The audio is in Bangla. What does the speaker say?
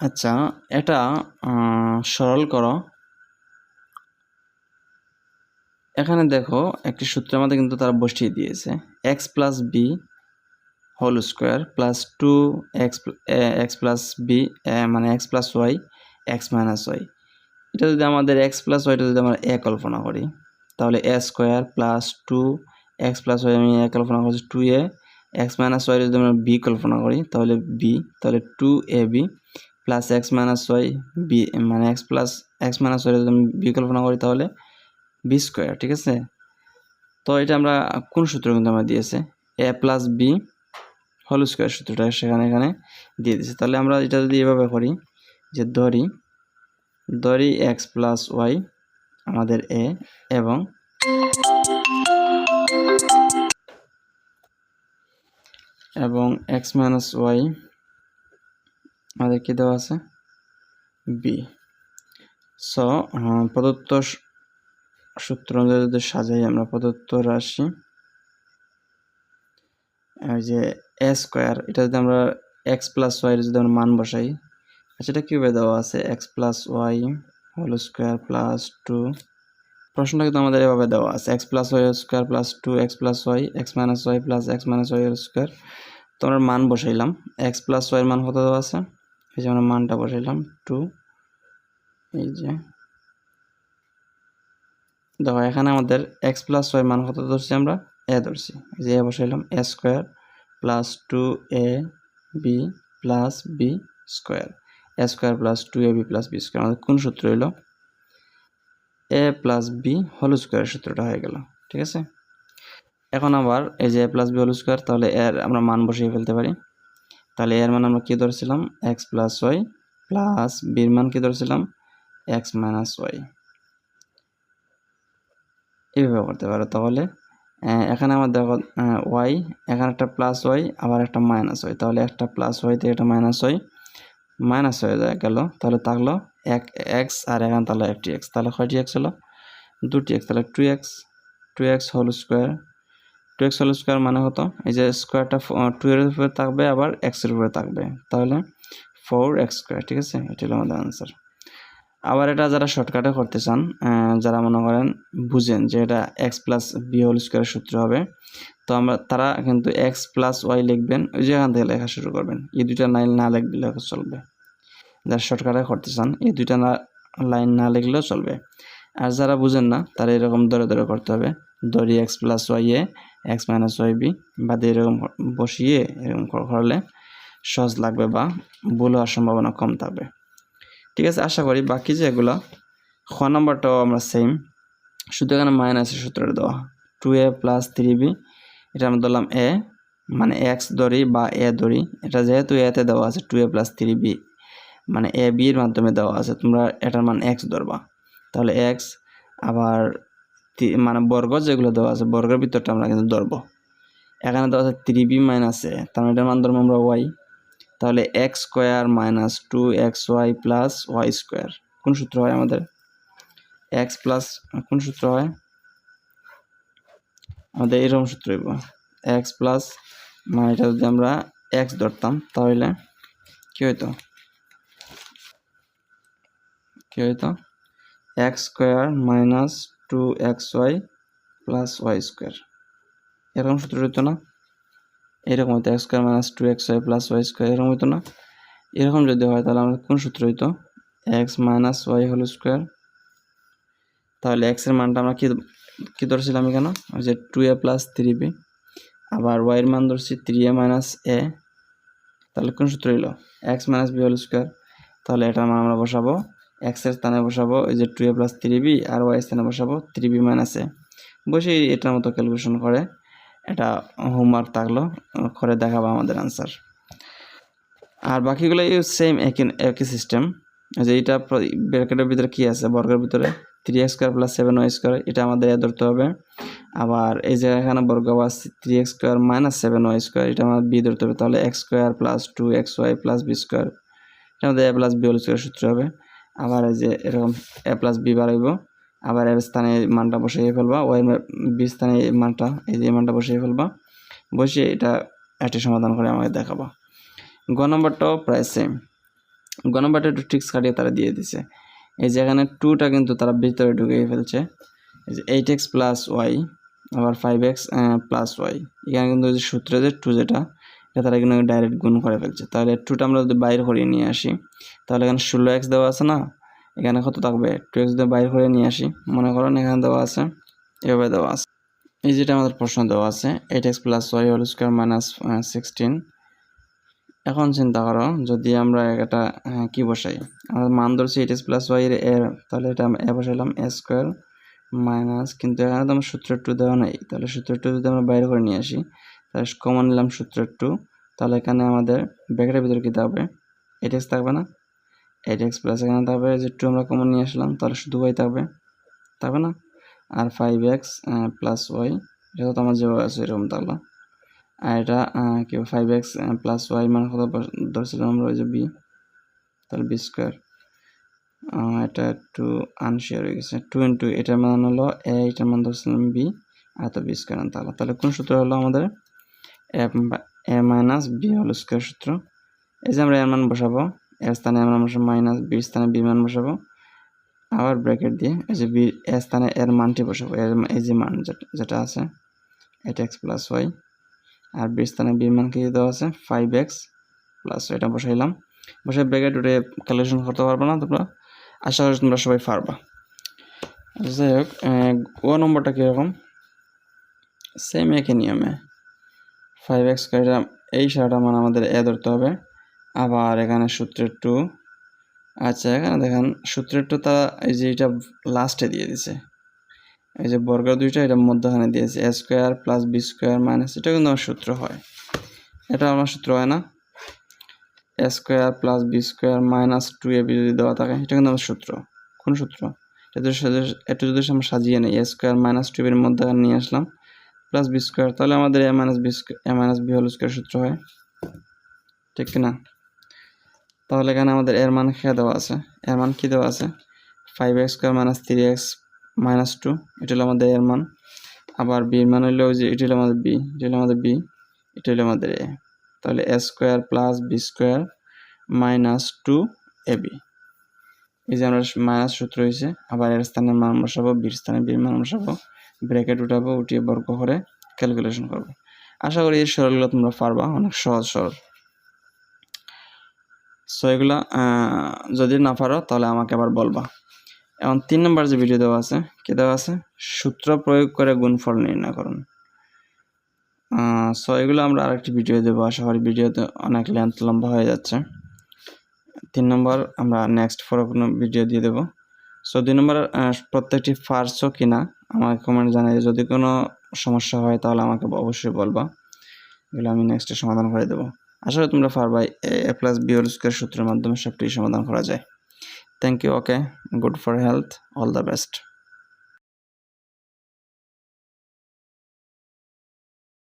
আচ্ছা, এটা সরল করো। এখানে দেখো একটি সূত্র আমাদের কিন্তু তারা বসিয়ে দিয়েছে, x plus b whole square plus 2x x plus b মানে x plus y x minus y. এটা যদি আমাদের এক্স প্লাস ওয়াইটা যদি আমরা এ কল্পনা করি, তাহলে a square plus 2x plus y আমি এ কল্পনা করছি 2a, এক্স মাইনাস ওয়াই যদি আমরা বি কল্পনা করি তাহলে বি, তাহলে 2ab plus x minus y b মানে এক্স মাইনাস ওয়াই যদি আমি বি কল্পনা করি তাহলে বি স্কোয়ার। ঠিক আছে, তো এটা আমরা কোন সূত্র কিন্তু আমরা দিয়েছে, এ প্লাস বি হোল স্কোয়ার সূত্রটা সেখানে এখানে দিয়ে দিয়েছে। তাহলে আমরা এটা যদি এভাবে করি যে ধরি এক্স প্লাস ওয়াই আমাদের এ এবং এক্স মাইনাস ওয়াই আমাদের কি দেওয়া আছে বি। সো প্রদত্ত সূত্র অনুযায়ী যদি সাজাই আমরা প্রদত্ত রাশি যে এ স্কোয়ার, এটা যদি আমরা এক্স প্লাস ওয়াই যদি আমরা মান বসাই, আচ্ছা এটা কীভাবে দেওয়া আছে x plus y whole square plus 2, প্রশ্নটা কিন্তু আমাদের এভাবে দেওয়া আছে x plus y square plus 2 x plus y x minus y plus x minus y square. তো আমরা মান বসাইলাম, এক্স প্লাস ওয়াইয়ের মান কত দেওয়া আছে, এই যে আমরা মানটা বসাইলাম 2, এই যে দেখো এখানে আমাদের এক্স প্লাস ওয়াই মান কত ধরছি আমরা এ ধরছি, এই যে এ বসাইলাম a square plus 2ab plus b square, a square plus 2ab plus b square. আমাদের কোন সূত্র হইল এ প্লাস বি হোল স্কোয়ারের সূত্রটা হয়ে গেল। ঠিক আছে, এখন আবার এই যে এ প্লাস বি হোল স্কোয়ার, তাহলে এর আমরা মান বসিয়ে ফেলতে পারি। তাহলে এর মান আমরা কি ধরছিলাম এক্স প্লাস ওয়াই প্লাস বির মান কি ধরছিলাম এক্স মাইনাস ওয়াই, এইভাবে করতে পারো। তাহলে এখানে আমার দেখো ওয়াই, এখানে একটা প্লাস ওয়াই আবার একটা মাইনাস ওয়াই, তাহলে একটা প্লাস ওয়াই থেকে একটা মাইনাস হয়ে যায় গেল, তাহলে থাকলো এক এক্স আর এখানে তাহলে একটি এক্স, তাহলে কয়টি এক্স হলো দুটি এক্স, তাহলে 2x whole square, 2x whole square মানে হতো এই যে স্কোয়ারটা 2 এর উপরে থাকবে আবার এক্সের উপরে থাকবে, তাহলে 4x স্কোয়ার। ঠিক আছে, এটি হলো আমাদের আনসার। আবার এটা যারা শর্টকাটে করতে চান, যারা মনে করেন বুঝেন যে এটা এক্স প্লাস বি হোল স্কোয়ারের সূত্র হবে, তো তারা কিন্তু এক্স প্লাস ওয়াই লিখবেন, ওই যে এখান থেকে লেখা শুরু করবেন, এই দুইটা লাইন না লিখলে চলবে। যারা শর্টকাটে করতে চান এই দুইটা লাইন না লিখলেও চলবে। আর যারা বুঝেন না তারা এরকম ধরে করতে হবে, ধরি x plus Y A x minus y B বাদে এরকম বসিয়ে এরকম করলে সহজ লাগবে বা ভুল হওয়ার সম্ভাবনা কম থাকবে। ঠিক আছে, আশা করি বাকি যেগুলো খ নাম্বারটাও আমরা সেম, শুধু এখানে মাইনাসের সূত্রটা দেওয়া 2a প্লাস 3b, এটা আমরা ধরলাম এ মানে এক্স ধরি বা এ ধরি, এটা যেহেতু এতে দেওয়া আছে 2a প্লাস 3b মানে এ বির মাধ্যমে দেওয়া আছে, তোমরা এটার মান এক্স ধরবা, তাহলে এক্স আবার মানে বর্গ যেগুলো দেওয়া আছে বর্গের ভিতরটা আমরা কিন্তু ধরবো। এখানে দেওয়া আছে 3b মাইনাস এ, তাহলে এটার মান ধরবো আমরা ওয়াই, তাহলে x square minus 2xy plus y square. কোন সূত্র হয় আমাদের এক্স প্লাস, কোন সূত্র হয় আমাদের এরকম সূত্র হইব এক্স প্লাস, মানে এটা যদি আমরা এক্স ধরতাম তাহলে কি হইতো x square minus 2xy plus y square, এরকম সূত্র হইতো না, এরকম হইতো x square minus 2xy plus y square, এরকম হইতো না। এরকম যদি হয় তাহলে আমাদের কোন সূত্র হইতো x minus y whole square, তাহলে এক্স এর মানটা আমরা কি ধরছিলাম এখানে ওই যে 2a প্লাস 3b, আবার ওয়াই এর মান ধরছি 3a মাইনাস এ, তাহলে কোন সূত্র হইল x minus b whole square, তাহলে এটার মান আমরা বসাবো এক্স এর স্থানে বসাবো এই যে 2a প্লাস 3b আর ওয়াই এর স্থানে বসাবো 3b মাইনাস এ, বসে এটার মতো ক্যালকুলেশন করে এটা হোমওয়ার্ক থাকলো করে দেখাবো আমাদের আনসার। আর বাকিগুলো সেম একই সিস্টেম, যে এটা ব্র্যাকেটের ভিতরে কি আছে বর্গের ভিতরে 3x square plus 7y square, এটা আমাদের এ ধরতে হবে। আবার এই যে এখানে বর্গ আছে 3x square minus 7y square, এটা আমাদের বি ধরতে হবে, তাহলে x square plus 2xy plus b square, এটা আমাদের a plus b whole square সূত্র হবে। আবার এই যে এরকম এ প্লাস বি বাড়াইব, আবার এর স্থানে মানটা বসিয়ে ফেলবা, ওয়াই বি স্থানে মানটা এই যে মানটা বসিয়ে ফেলবা, বসিয়ে এটা একটি সমাধান করে আমাকে দেখাবো। গ নম্বরটাও প্রায় সেম, গ নাম্বারটা একটু ট্রিক্স কাটিয়ে তারা দিয়ে দিছে। এই যে এখানে 2টা কিন্তু তারা ভিতরে ঢুকিয়ে ফেলছে। এই যে 8x প্লাস ওয়াই আবার 5x প্লাস ওয়াই, এখানে কিন্তু যে সূত্রে যে 2 যেটা এটা তারা কিন্তু ডাইরেক্ট গুণ করে ফেলছে। তাহলে 2টা আমরা যদি বাইর করে নিয়ে আসি তাহলে এখানে 16x দেওয়া আছে না, এখানে কত থাকবে 2x দিয়ে বাইর করে নিয়ে আসি। মনে করেন এখানে দেওয়া আছে, এভাবে দেওয়া আছে, এই যেটা আমাদের প্রশ্ন দেওয়া আছে 8x plus y whole square minus 16। এখন চিন্তা করো যদি আমরা এটা কি বসাই, আমরা মান ধরছি 8x প্লাস ওয়াই এর, তাহলে এটা আমরা বসাইলাম a স্কোয়ার মাইনাস, কিন্তু এখানে তো আমার সূত্রের 2 দেওয়া নেই, তাহলে সূত্রের 2 যদি আমরা বাইরে করে নিয়ে আসি তাহলে কমন নিলাম সূত্রের 2, তাহলে এখানে আমাদের ব্র্যাকেটের ভিতরে কি থাকবে 8x থাকবে না, 8x প্লাস এখানে থাকবে যে 2 আমরা কমন নিয়ে আসলাম, তাহলে শুধু y থাকবে না, আর 5x প্লাস ওয়াই এটা তো আমার যেভাবে আছে এরকম থাকলো। আর এটা কি 5x প্লাস ওয়াই মানে কত ধরছিলাম আমরা ওই যে b, তাহলে b স্কোয়ার, এটা একটু আনশেয়ার হয়ে গেছে, 2 ইন্টু এটার মান হলো a, এটার মান ধরছিলাম b, আর তো b স্কোয়ার আনতে হলো। তাহলে কোন সূত্র হলো আমাদের a minus b whole square সূত্র। এই যে আমরা এর মান বসাবো, এর স্থানে আমরা বসাবো মাইনাস, b স্থানে b মান বসাবো, আবার ব্র্যাকেট দিয়ে এই যে b এর স্থানে এর মানটি বসাবো, এর এই যে মান যেটা আছে 8x প্লাস ওয়াই, আর b স্থানে b মান কি দেওয়া আছে 5x প্লাস, এটা বসাইলাম, বসে ব্র্যাকেট উঠে ক্যালকুলেশন করতে পারবো না তোমরা, আশা করি তোমরা সবাই পারবা। যাই হোক, গ নম্বরটা কীরকম, সেম একই নিয়মে 5x স্কোয়ারটা এই সারাটা মান আমাদের এ ধরতে হবে, আবার এখানে সূত্রের 2, আচ্ছা এখানে দেখেন সূত্রের 2 তারা এই যে এটা লাস্টে দিয়ে দিছে, এই যে বর্গ 2টা এটা মধ্যখানে দিয়েছে a square plus b square minus, এটা কিন্তু আমার সূত্র হয়, এটা আমার সূত্র হয় না, a square plus b square minus 2ab যদি দেওয়া থাকে এটা কিন্তু আমার সূত্র। কোন সূত্র, এটা যদি আমরা সাজিয়ে নিই a স্কোয়ার মাইনাস 2ab এর মধ্যখানে নিয়ে আসলাম প্লাস b স্কোয়ার, তাহলে আমাদের a minus b whole square সূত্র হয়, ঠিক কিনা? তাহলে এখানে আমাদের এর মান খেয়ে দেওয়া আছে, এর মান কি দেওয়া আছে 5x square minus 3x minus 2, এটা হলো আমাদের এর মান, আবার b এর মান হলো যে এটা হলো আমাদের b, এটা হলো আমাদের b, এটা হলো আমাদের a, তাহলে a square plus b square minus 2ab, এই যে আমরা মাইনাস সূত্র হয়েছে, আবার এর স্থানে মান বসাবো, বির স্থানে বির মান বসাবো, ব্র্যাকেট উঠাবো, উঠিয়ে বর্গ করে ক্যালকুলেশন করবো। আশা করি এই সরলগুলো তোমরা পারবা, অনেক সহজ সরল। সো এগুলা যদি না পারো তাহলে আমাকে আবার বলবা। এখন 3 নম্বর যে ভিডিও দেওয়া আছে, কি দেওয়া আছে, সূত্র প্রয়োগ করে গুণফল নির্ণয় করুন। সো এগুলো আমরা আরেকটি ভিডিও দেবো, আশা করি ভিডিওতে অনেক লম্বা হয়ে যাচ্ছে। 3 নম্বর আমরা নেক্সট পরে কোনো ভিডিও দিয়ে দেবো। সো 2 নম্বর প্রত্যেকটি পারছো কিনা আমাকে কমেন্ট জানাই, যদি কোনো সমস্যা হয় তাহলে আমাকে অবশ্যই বলবা, এগুলো আমি নেক্সটে সমাধান করে দেবো। আশা করি তোমরা পারবা, a plus b whole square সূত্রের মাধ্যমে সবটি সমাধান করা যায়। Thank you, okay, good for health, all the best.